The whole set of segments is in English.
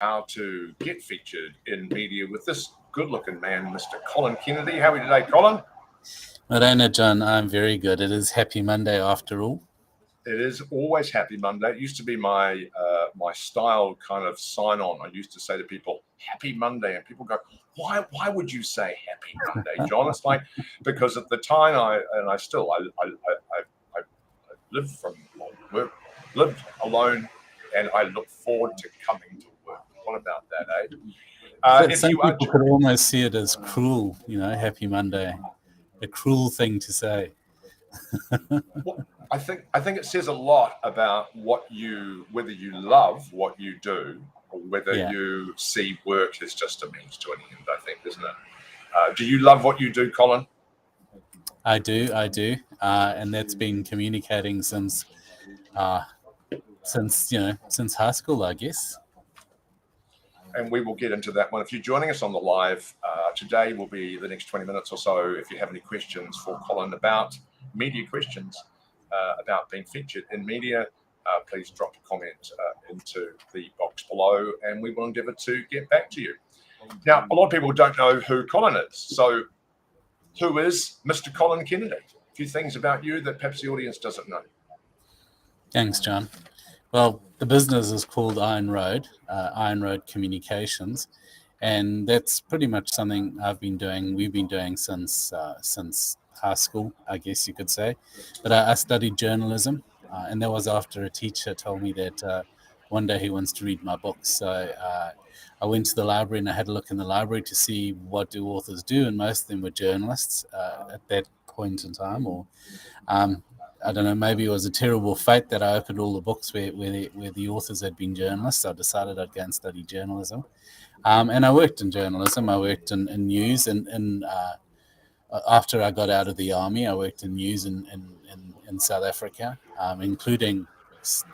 how to get featured in media with this good-looking man, Mr. Colin Kennedy. How are you today, Colin? Morena, John, I'm very good. It is Happy Monday after all. It is always Happy Monday. It used to be my style kind of sign on. I used to say to people, Happy Monday, and people go, Why would you say Happy Monday, John? It's like because at the time I lived lived alone, and I look forward to coming to work. What about that, eh? Some people could almost see it as cruel, Happy Monday, a cruel thing to say. Well, I think it says a lot about whether you love what you do or whether you see work as just a means to an end. I think, isn't it? Do you love what you do, Colin? I do, and that's been communicating since high school, I guess. And we will get into that one. If you're joining us on the live, today will be the next 20 minutes or so. If you have any questions for Colin about media questions, about being featured in media, please drop a comment into the box below, and we will endeavour to get back to you. Now, a lot of people don't know who Colin is. So who is Mr. Colin Kennedy? A few things about you that perhaps the audience doesn't know. Thanks, John. Well, the business is called Iron Road Communications, and that's pretty much something we've been doing since high school, I guess you could say. But I studied journalism, and that was after a teacher told me that one day he wants to read my books. So I went to the library and I had a look in the library to see what do authors do, and most of them were journalists at that point in time, or I don't know, maybe it was a terrible fate that I opened all the books where the authors had been journalists. So I decided I'd go and study journalism. And I worked in journalism. I worked in news. And after I got out of the army, I worked in news in South Africa, including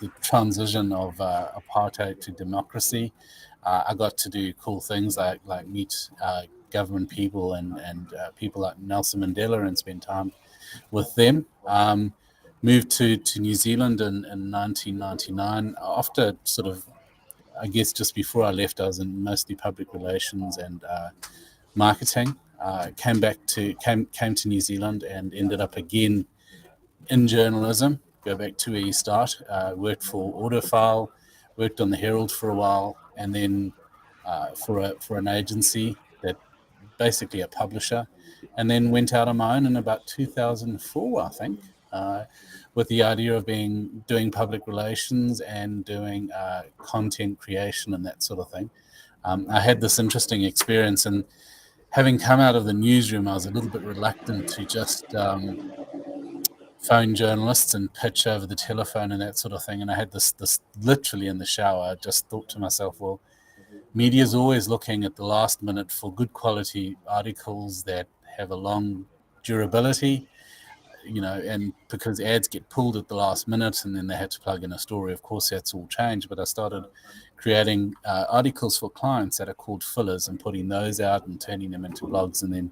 the transition of apartheid to democracy. I got to do cool things like meet government people and people like Nelson Mandela and spend time with them. Moved to New Zealand in 1999 after sort of, I guess just before I left, I was in mostly public relations and marketing. Came to New Zealand and ended up again in journalism. Go back to where you start. Worked for Autofile, worked on the Herald for a while, and then for an agency that basically a publisher, and then went out on my own in about 2004, I think. With the idea of doing public relations and doing content creation and that sort of thing. I had this interesting experience, and having come out of the newsroom, I was a little bit reluctant to just phone journalists and pitch over the telephone and that sort of thing. And I had this literally in the shower. I just thought to myself, well, media is always looking at the last minute for good quality articles that have a long durability. And because ads get pulled at the last minute and then they had to plug in a story, of course, that's all changed. But I started creating articles for clients that are called fillers and putting those out and turning them into blogs. And then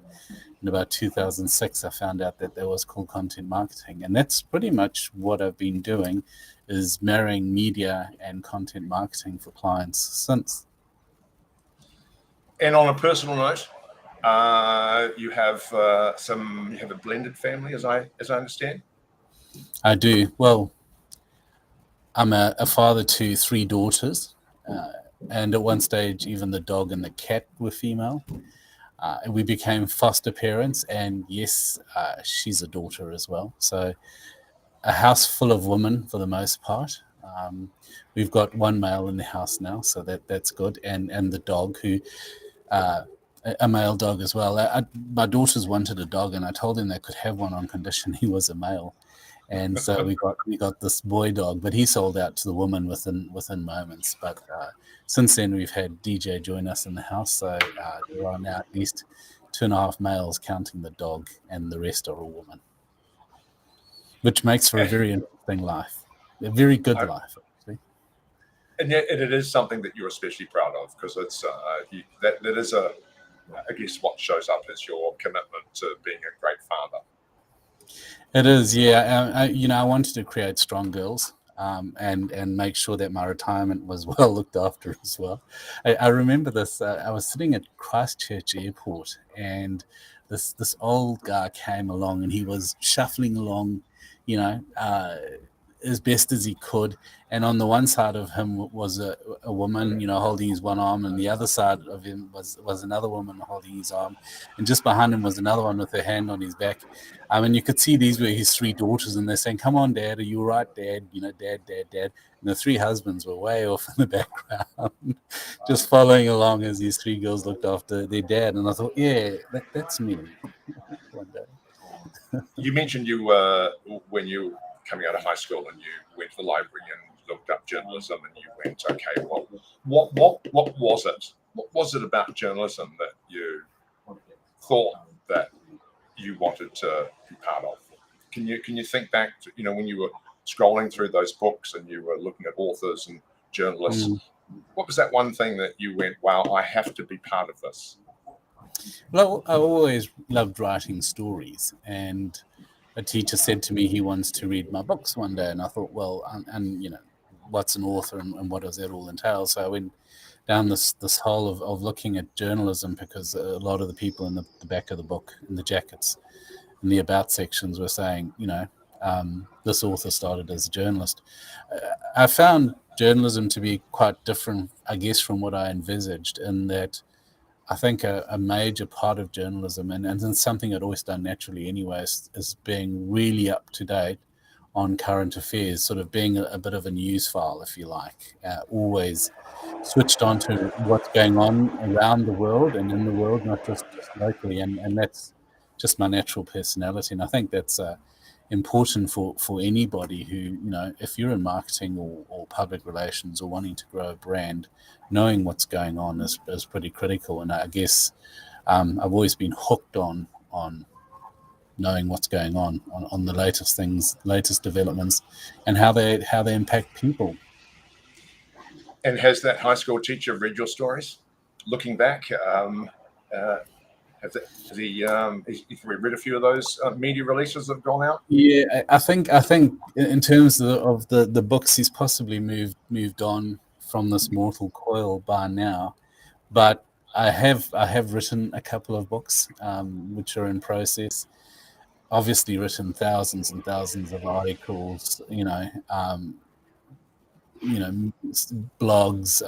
in about 2006, I found out that was called content marketing. And that's pretty much what I've been doing, is marrying media and content marketing for clients since. And on a personal note, you have a blended family, as I understand. I do. Well, I'm a father to 3 daughters, and at one stage, even the dog and the cat were female. We became foster parents, and yes, she's a daughter as well. So, a house full of women for the most part. We've got one male in the house now, so that's good, and the dog who. A male dog as well. My daughters wanted a dog, and I told them they could have one on condition he was a male. And so we got this boy dog, but he sold out to the woman within moments. But since then, we've had DJ join us in the house, so there are now at least 2.5 males, counting the dog, and the rest are all women, which makes for a very interesting life, a very good life. And yet, it is something that you're especially proud of, because it's that is I guess what shows up is your commitment to being a great father. It is, yeah. I wanted to create strong girls. and make sure that my retirement was well looked after as well. I remember this. I was sitting at Christchurch Airport, and this old guy came along, and he was shuffling along, you know, as best as he could. And on the one side of him was a woman, you know, holding his one arm, and the other side of him was another woman holding his arm, and just behind him was another one with her hand on his back. And you could see these were his three daughters, and they're saying, "Come on, Dad, are you all right, Dad? You know, Dad, Dad, Dad." And the three husbands were way off in the background, just following along as these three girls looked after their dad. And I thought, yeah, that's me one day. You mentioned when you coming out of high school and you went to the library and looked up journalism, and you went, okay, well, what was it? What was it about journalism that you thought that you wanted to be part of? Can you think back to, you know, when you were scrolling through those books and you were looking at authors and journalists, what was that one thing that you went, wow, I have to be part of this? Well, I always loved writing stories, and a teacher said to me he wants to read my books one day, and I thought, well, and you know, what's an author and what does that all entail? So I went down this hole of looking at journalism, because a lot of the people in the back of the book, in the jackets, in the about sections, were saying, you know, this author started as a journalist. I found journalism to be quite different, I guess, from what I envisaged, in that I think a major part of journalism, and something I'd always done naturally anyway, is being really up to date on current affairs, sort of being a bit of a news file, if you like, always switched on to what's going on around the world and in the world, not just locally. And that's just my natural personality. And I think that's important for anybody who, you know, if you're in marketing or public relations or wanting to grow a brand, knowing what's going on is pretty critical. And I guess I've always been hooked on knowing what's going on the latest things, latest developments, and how they impact people. And has that high school teacher read your stories? Looking back, have we read a few of those media releases that have gone out? Yeah, I think in terms of the books, he's possibly moved on from this mortal coil by now. But I have written a couple of books which are in process. Obviously, written thousands and thousands of articles. Blogs,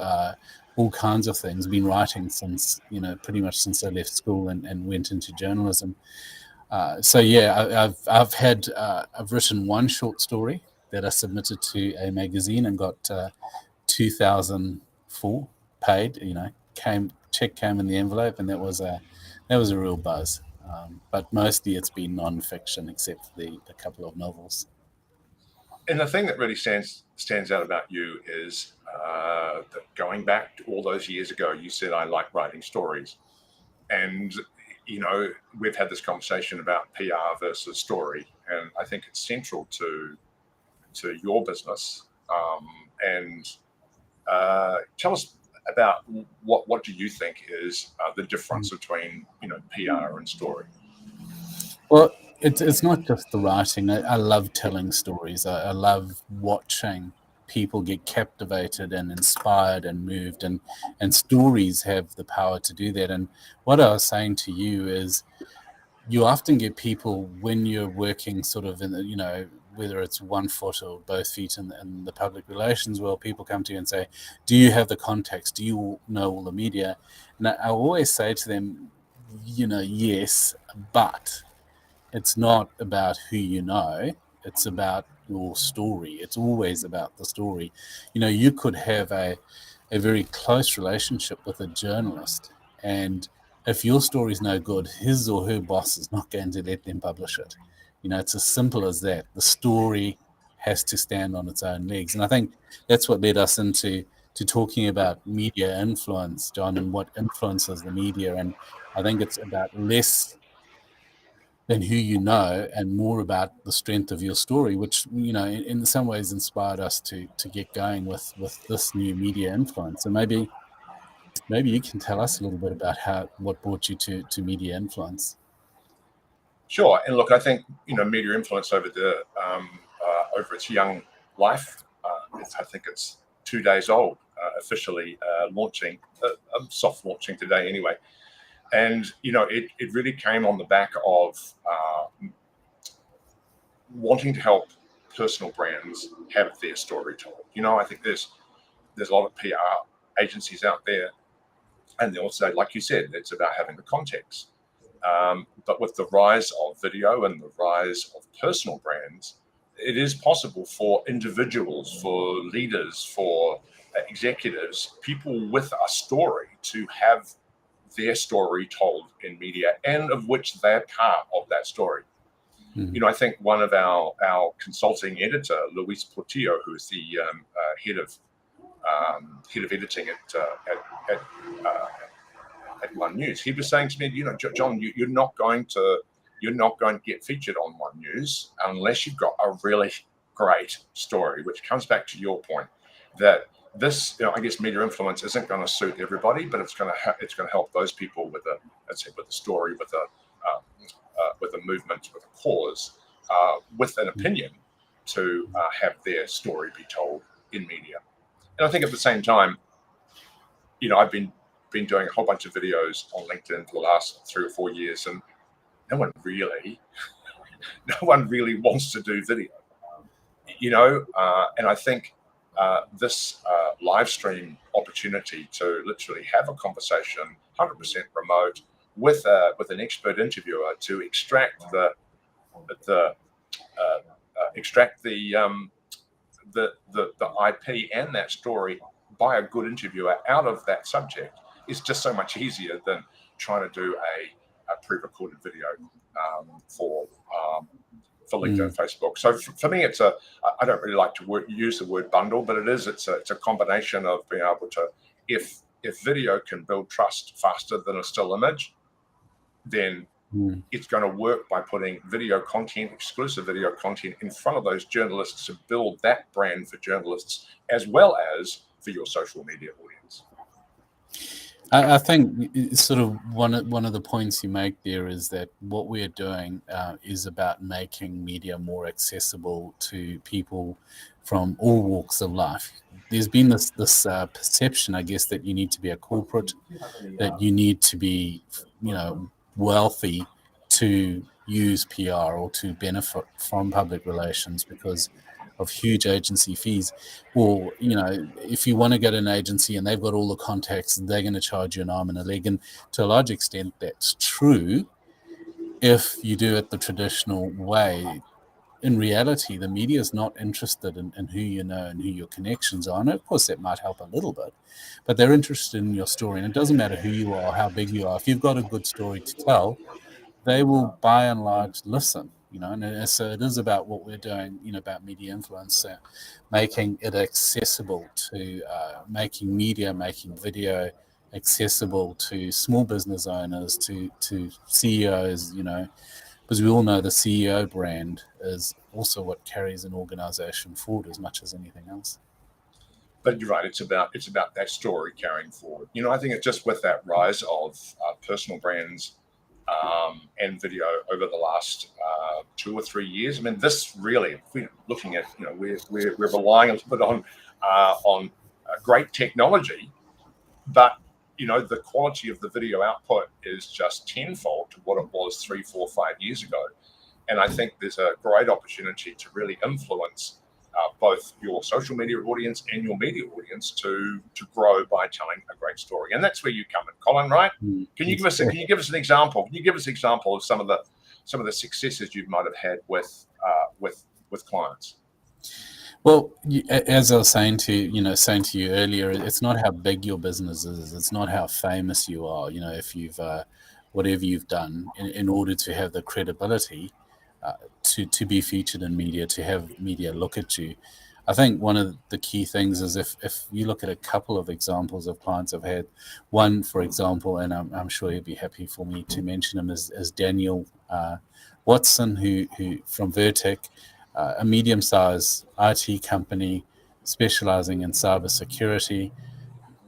all kinds of things. Been writing since, pretty much since I left school and went into journalism. So yeah, I've written one short story that I submitted to a magazine and got 2,004 paid. Check came in the envelope, and that was a real buzz. But mostly it's been non-fiction, except for the couple of novels. And the thing that really stands out about you is that going back to all those years ago, you said, I like writing stories. And, we've had this conversation about PR versus story. And I think it's central to your business. And tell us about what do you think is the difference between, PR and story? Well, it's not just the writing. I love telling stories. I love watching people get captivated and inspired and moved, and stories have the power to do that. And what I was saying to you is, you often get people when you're working sort of in the, whether it's 1 foot or both feet in the public relations world, people come to you and say, do you have the context? Do you know all the media? And I always say to them, yes, but it's not about who you know, it's about your story. It's always about the story. You could have a very close relationship with a journalist, and if your story is no good, his or her boss is not going to let them publish it. It's as simple as that. The story has to stand on its own legs. And I think that's what led us into talking about media influence, John, and what influences the media. And I think it's about less than who you know and more about the strength of your story, which, in some ways inspired us to get going with this new media influence. And maybe you can tell us a little bit about what brought you to media influence. Sure. And look, I think, media influence over its young life I think it's 2 days old, officially launching, soft launching today anyway. And, it really came on the back of wanting to help personal brands have their story told. I think there's a lot of PR agencies out there, and they also, like you said, it's about having the context. But with the rise of video and the rise of personal brands, it is possible for individuals, for leaders, for executives, people with a story to have their story told in media, and of which they're part of that story. I think one of our consulting editor, Luis Portillo, who is the head of editing at One News, he was saying to me, John, you're not going to get featured on One News unless you've got a really great story, which comes back to your point that this, I guess, media influence isn't going to suit everybody, but it's going to help those people with a story, with a movement, with a cause, with an opinion, to have their story be told in media. And I think at the same time, I've been doing a whole bunch of videos on LinkedIn for the last 3 or 4 years, and no one really wants to do video, and I think this live stream opportunity to literally have a conversation 100% remote with an expert interviewer to extract the IP and that story by a good interviewer out of that subject is just so much easier than trying to do a pre-recorded video for LinkedIn and Facebook. So for me, I don't really like to use the word bundle, but it's a combination of being able to, if video can build trust faster than a still image, then it's going to work by putting video content, exclusive video content, in front of those journalists to build that brand for journalists as well as for your social media audience. I think it's sort of one of the points you make there is that what we're doing is about making media more accessible to people from all walks of life. There's been this perception, I guess, that you need to be a corporate, that you need to be, wealthy to use PR or to benefit from public relations because of huge agency fees. Or, if you want to get an agency and they've got all the contacts, they're going to charge you an arm and a leg. And to a large extent, that's true if you do it the traditional way. In reality, the media is not interested in who you know and who your connections are. And of course, that might help a little bit, but they're interested in your story. And it doesn't matter who you are, how big you are. If you've got a good story to tell, they will, by and large, listen. And so it is about what we're doing, about media influence, making it accessible to, making media, making video accessible to small business owners, to CEOs, because we all know the CEO brand is also what carries an organization forward as much as anything else. But you're right, it's about that story carrying forward. I think it's just with that rise of personal brands and video over the last 2 or 3 years. I mean, this really, if we're looking at, we're relying a little bit on great technology, but the quality of the video output is just tenfold to what it was 3, 4, 5 years ago. And I think there's a great opportunity to really influence both your social media audience and your media audience to grow by telling a great story. And that's where you come in, Colin, right? Can you give us an example? Can you give us an example of some of the successes you might have had with clients? Well, as I was saying to you earlier, it's not how big your business is. It's not how famous you are. If you've whatever you've done in order to have the credibility to be featured in media, to have media look at you. I think one of the key things is if you look at a couple of examples of clients I've had, one, for example, and I'm sure you'd be happy for me to mention him, is Daniel Watson, who from Vertec, a medium-sized IT company specializing in cybersecurity.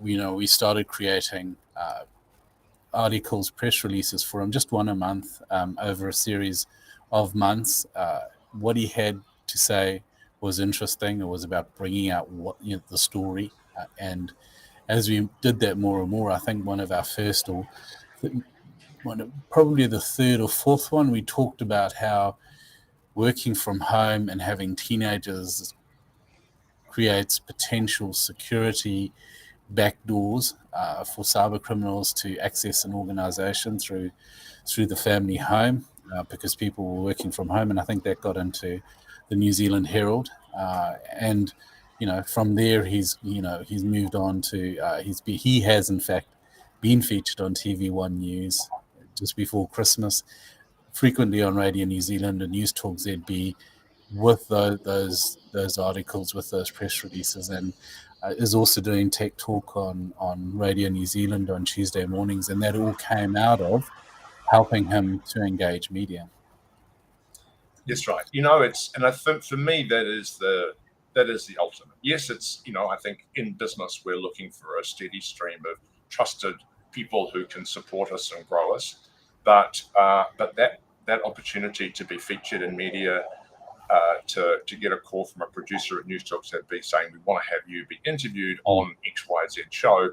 We started creating articles, press releases for him, just one a month over a series of months. What he had to say was interesting. It was about bringing out the story, and as we did that more and more, I think one of our first or probably the third or fourth one, we talked about how working from home and having teenagers creates potential security backdoors for cyber criminals to access an organization through the family home, because people were working from home, and I think that got into the New Zealand Herald, and from there he's moved on to he has in fact been featured on TV1 News just before Christmas, frequently on Radio New Zealand and News Talk ZB, with those articles, with those press releases, and is also doing Tech Talk on Radio New Zealand on Tuesday mornings, and that all came out of helping him to engage media. That's right. And I think for me that is the ultimate. Yes, it's I think in business we're looking for a steady stream of trusted people who can support us and grow us, but that opportunity to be featured in media, to get a call from a producer at News Talk ZB saying we want to have you be interviewed on XYZ show,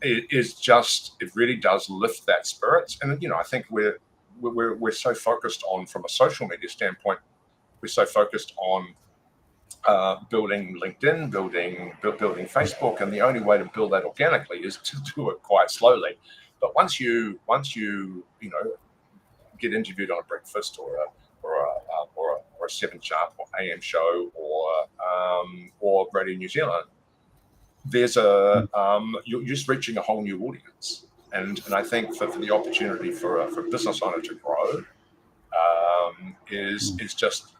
is just, it really does lift that spirit. And I think we're so focused on, from a social media standpoint, we're so focused on building LinkedIn, building Facebook, and the only way to build that organically is to do it quite slowly. But once you get interviewed on a breakfast or a 7 Sharp or AM show or Radio New Zealand, there's you're just reaching a whole new audience, and I think for the opportunity for a business owner to grow is just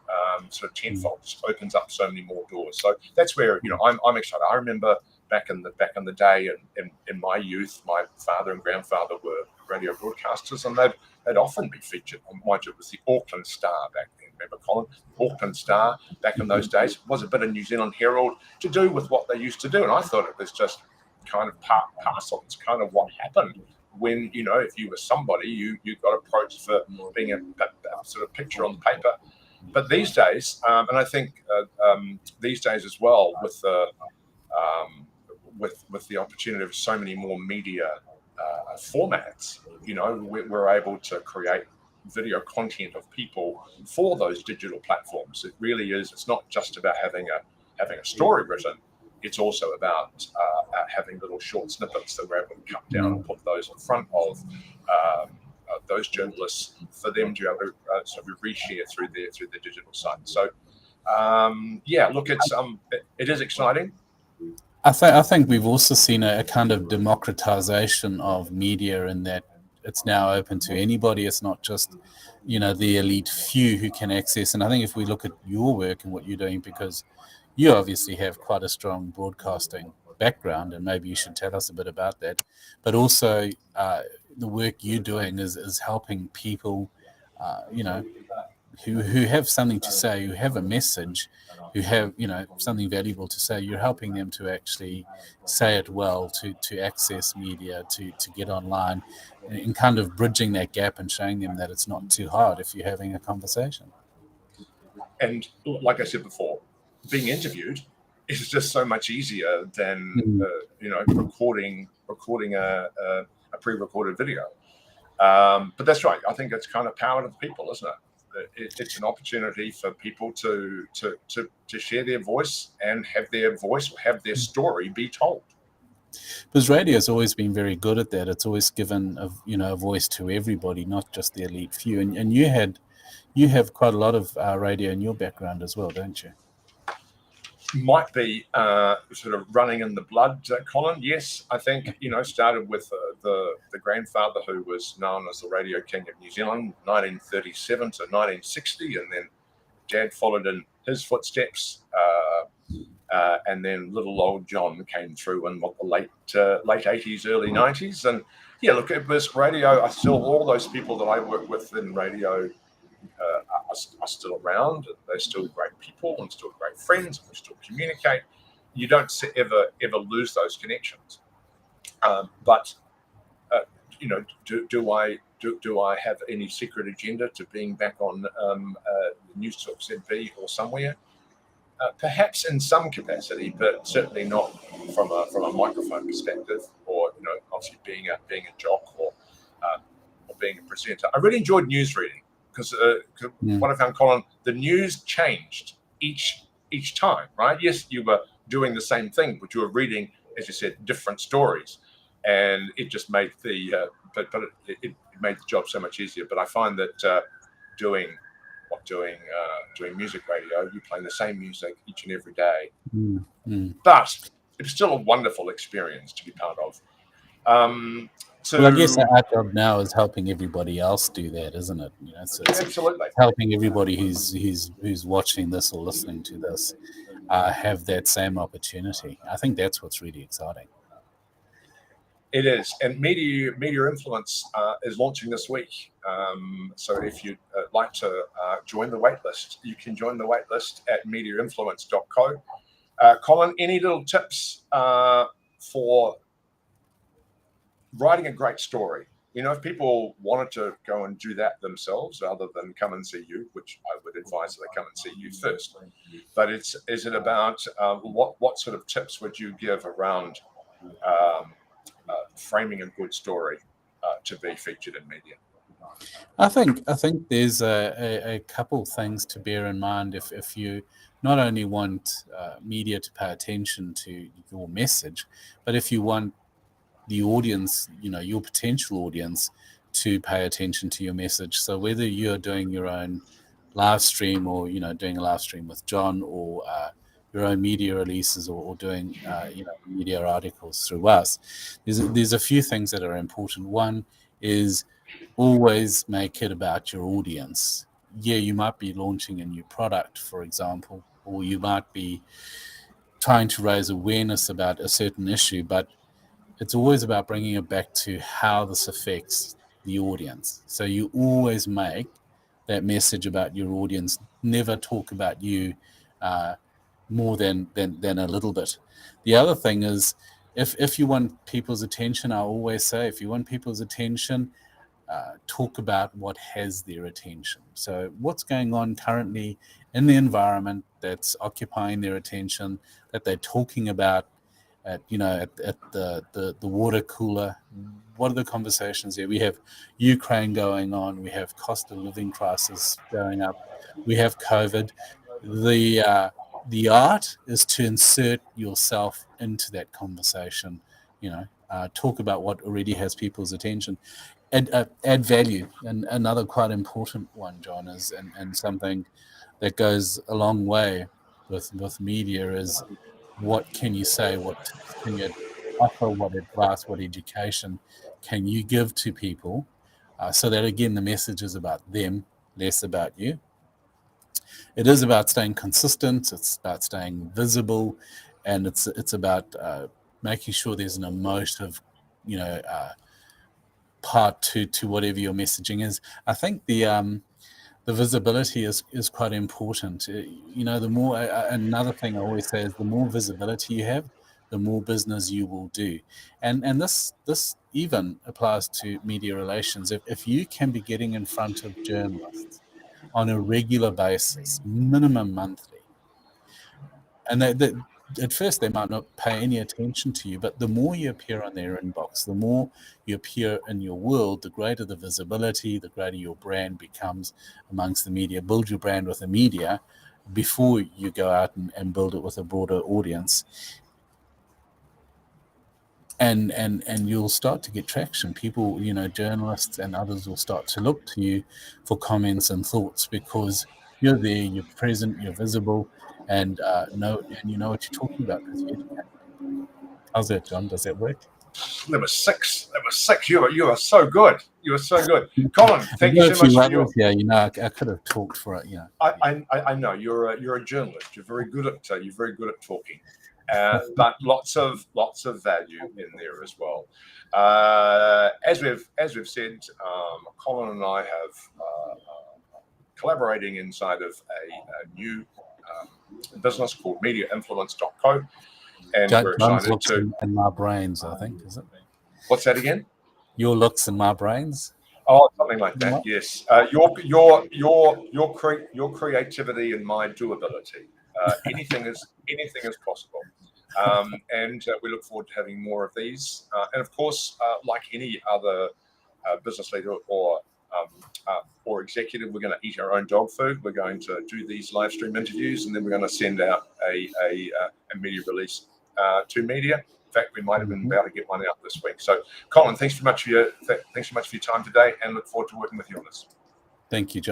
sort of tenfold. Just opens up so many more doors. So that's where I'm excited. I remember back in the day, in my youth, my father and grandfather were radio broadcasters, and they'd often be featured. Mind you, it was the Auckland Star back then. Remember, Colin? Auckland Star back in those days was a bit of New Zealand Herald to do with what they used to do, and I thought it was just kind of part and parcel. It's kind of what happened when if you were somebody, you got approached for being a sort of picture on the paper. But these days, and I think these days as well, with the opportunity of so many more media formats, we're able to create video content of people for those digital platforms. It really is. It's not just about having a story written. It's also about having little short snippets that we're able to cut down and put those in front of those journalists for them to be able to sort of reshare through their digital site. So look, it is exciting. I think we've also seen a kind of democratization of media, in that it's now open to anybody. It's not just the elite few who can access. And I think if we look at your work and what you're doing, because you obviously have quite a strong broadcasting background, and maybe you should tell us a bit about that. But also the work you're doing is helping people, who have something to say, who have a message, who have something valuable to say. You're helping them to actually say it well, to access media, to get online, and kind of bridging that gap and showing them that it's not too hard if you're having a conversation. And like I said before, being interviewed is just so much easier than recording a pre-recorded video. But that's right. I think it's kind of power to the people, isn't it? It's an opportunity for people to share their voice and have their voice or have their story be told. Because radio has always been very good at that. It's always given a voice to everybody, not just the elite few. And you have quite a lot of radio in your background as well, don't you? Might be sort of running in the blood, Colin. Yes, I think started with the grandfather who was known as the Radio King of New Zealand, 1937 to 1960, and then Dad followed in his footsteps, and then little old John came through in the late 80s, early 90s, and look, it was radio. I still, all those people that I work with in radio are still around, and they're still great people and still great friends, and we still communicate. You don't ever lose those connections. But do I have any secret agenda to being back on News Talk ZB or somewhere? perhaps in some capacity, but certainly not from a microphone perspective, or obviously being a jock or being a presenter. I really enjoyed news reading because what I found, Colin, the news changed each time, right? Yes, you were doing the same thing, but you were reading, as you said, different stories, and it just made it made the job so much easier. But I find that doing music radio, you're playing the same music each and every day, but it's still a wonderful experience to be part of. Well, I guess our job now is helping everybody else do that, isn't it? So it's absolutely helping everybody who's watching this or listening to this have that same opportunity. I think that's what's really exciting. It is, and Media Influence is launching this week. So if you'd like to join the waitlist, you can join the waitlist at mediainfluence.co. Colin, any little tips for writing a great story? If people wanted to go and do that themselves, rather than come and see you, which I would advise that they come and see you first. But is it about what sort of tips would you give around framing a good story to be featured in media? I think there's a couple things to bear in mind if you not only want media to pay attention to your message, but if you want the audience, your potential audience, to pay attention to your message. So whether you're doing your own live stream or doing a live stream with John, or your own media releases, or doing media articles through us, there's a few things that are important. One is always make it about your audience. Yeah, you might be launching a new product, for example, or you might be trying to raise awareness about a certain issue, but it's always about bringing it back to how this affects the audience. So you always make that message about your audience. Never talk about you more than a little bit. The other thing is, if you want people's attention, I always say, if you want people's attention, talk about what has their attention. So what's going on currently in the environment that's occupying their attention, that they're talking about at the water cooler. What are the conversations there? We have Ukraine going on. We have cost of living crisis going up. We have COVID. The art is to insert yourself into that conversation. Talk about what already has people's attention. Add value. And another quite important one, John, is and something that goes a long way with media is, what can you say? What can you offer? What advice? What education can you give to people? So that, again, the message is about them, less about you. It is about staying consistent. It's about staying visible, and it's about making sure there's an emotive, part to whatever your messaging is. I think the visibility is quite important. The more, another thing I always say is, the more visibility you have, the more business you will do. And this even applies to media relations. If you can be getting in front of journalists on a regular basis, minimum monthly, and at first they might not pay any attention to you, but the more you appear on their inbox, the more you appear in your world, the greater the visibility, the greater your brand becomes amongst the media. Build your brand with the media before you go out and build it with a broader audience. And you'll start to get traction. People, journalists and others will start to look to you for comments and thoughts, because you're there, you're present, you're visible, and you know what you're talking about because you educate people. How's that, John? Does that work? There were six. You are so good. You are so good, Colin. Thank you so much for your. Yeah, I could have talked for it. Yeah. I know you're a journalist. You're very good at talking. But lots of value in there as well. As we've said, Colin and I have collaborating inside of a new business called MediaInfluence.co, and we're excited to. In my brains, I think, is it? What's that again? Your looks in my brains. Oh, something like that. What? Yes. Your creativity and my doability. anything is possible. And we look forward to having more of these. And of course, like any other business leader or executive, we're going to eat our own dog food. We're going to do these live stream interviews, and then we're going to send out a media release to media. In fact, we might have been about to get one out this week. So, Colin, thanks so much for your time today, and look forward to working with you on this. Thank you, John.